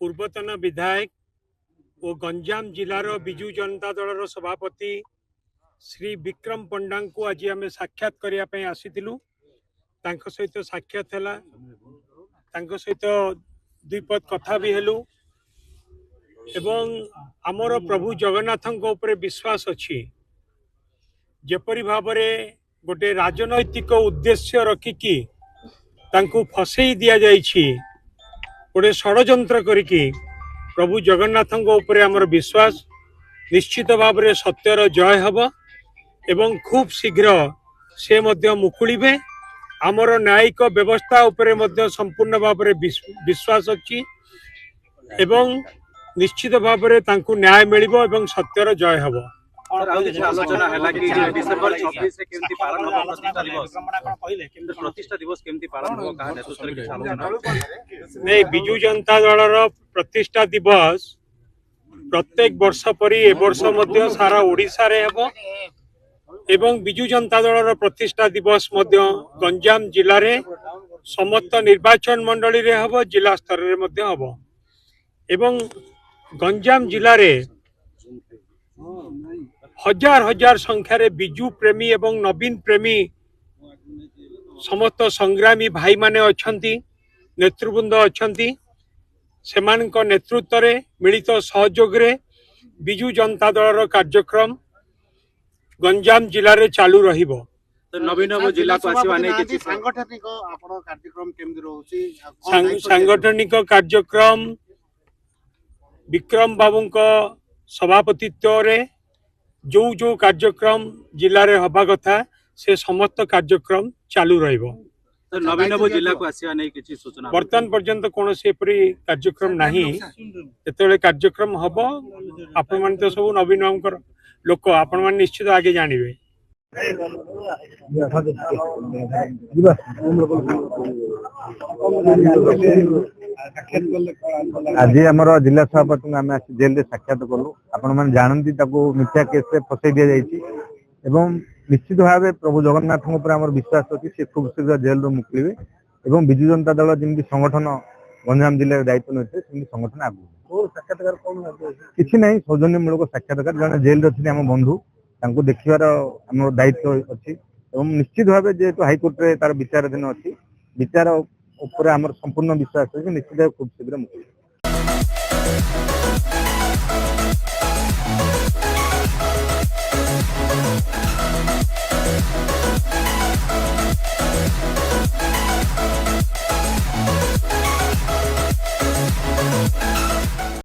पूर्वतन विधायक और गंजाम जिलार विजु जनता दल सभापति श्री विक्रम पंडा को आज आम साक्षात करने आसीलु सहित साक्षात है सहित द्विपद कथा भी हेलु एवं आमर प्रभु जगन्नाथ विश्वास अच्छी जेपरी भाव गोटे राजनैतिक उद्देश्य रखिकी फसई दि जाइछि गोटे षड्यंत्र करिकी प्रभु जगन्नाथ आमर विश्वास निश्चित भाव में सत्यर जय हब एवं खूब शीघ्र से मुकुलिबे आमर न्यायिक व्यवस्था उपरे संपूर्ण भाव में विश्वास अच्छी एवं निश्चित भाव में न्याय मिलिबो एवं सत्यर जय हब। आलोचना है कि डिसेंबर 26 से केमती पालन हो प्रतिष्ठा दिवस केमती पालन हो कहा नेतृत्व की आलोचना नहीं विजु जनता दल प्रतिष्ठा दिवस प्रत्येक वर्ष परी ए वर्ष मध्य सारा ओडिशा रे हेबो एवं विजु जनता दल प्रतिष्ठा दिवस मध्य गंजाम जिला रे समस्त निर्वाचन मंडली रे हेबो जिला स्तर रे मध्य हेबो एवं गंजाम जिला रे हजार हजार संख्यार बिजु प्रेमी एवं नवीन प्रेमी समस्त संग्रामी भाई माने अछंती नेतृवृंद अछंती सेमानक नेतृत्व रे मिलित सहयोग रे बिजु जनता दल कार्यक्रम गंजाम जिला रे चालू रहिबो। तो नवीन जिला को आसीबा नै किछि सांगठनिक आपन कार्यक्रम केमदि रहउची सांगठनिक कार्यक्रम विक्रम बाबूंक सभापतित्व रे जो जो कार्यक्रम जिले में हवा कथा से समस्त कार्यक्रम चालू रहिबो। तो नवीन जिला को आसीबा नै किछि सूचना वर्तमान पर्यंत कौन से कार्यक्रम नहीं जेतबेले कार्यक्रम हबो आपण मान तो सब नवीन लोक आपण मान निश्चित आगे जानिबे। आज आम जिला सभापति आम जेल रे साक्षात कलु आपण मैंने जानती मिथ्या केस रे फसई दि जाइए निश्चित भाव प्रभु जगन्नाथ आम विश्वास अच्छी से खूब शीघ्र जेल रू मुक्लिबे एवं विजु जनता दल जमी संगठन गंजाम जिले दायित्व नहीं संगठन आगु साक्षात्कार किसी ना सौजन्यमूलक साक्षात्कार जन जेल रे आम बंधु देखिबार आम दायित्व अच्छी निश्चित भाव जेहेतु हाइकोर्ट रे तार विचाराधीन अच्छी विचार ऊपर आमर संपूर्ण विश्वास है निश्चित खूब शीघ्र मुक्ति।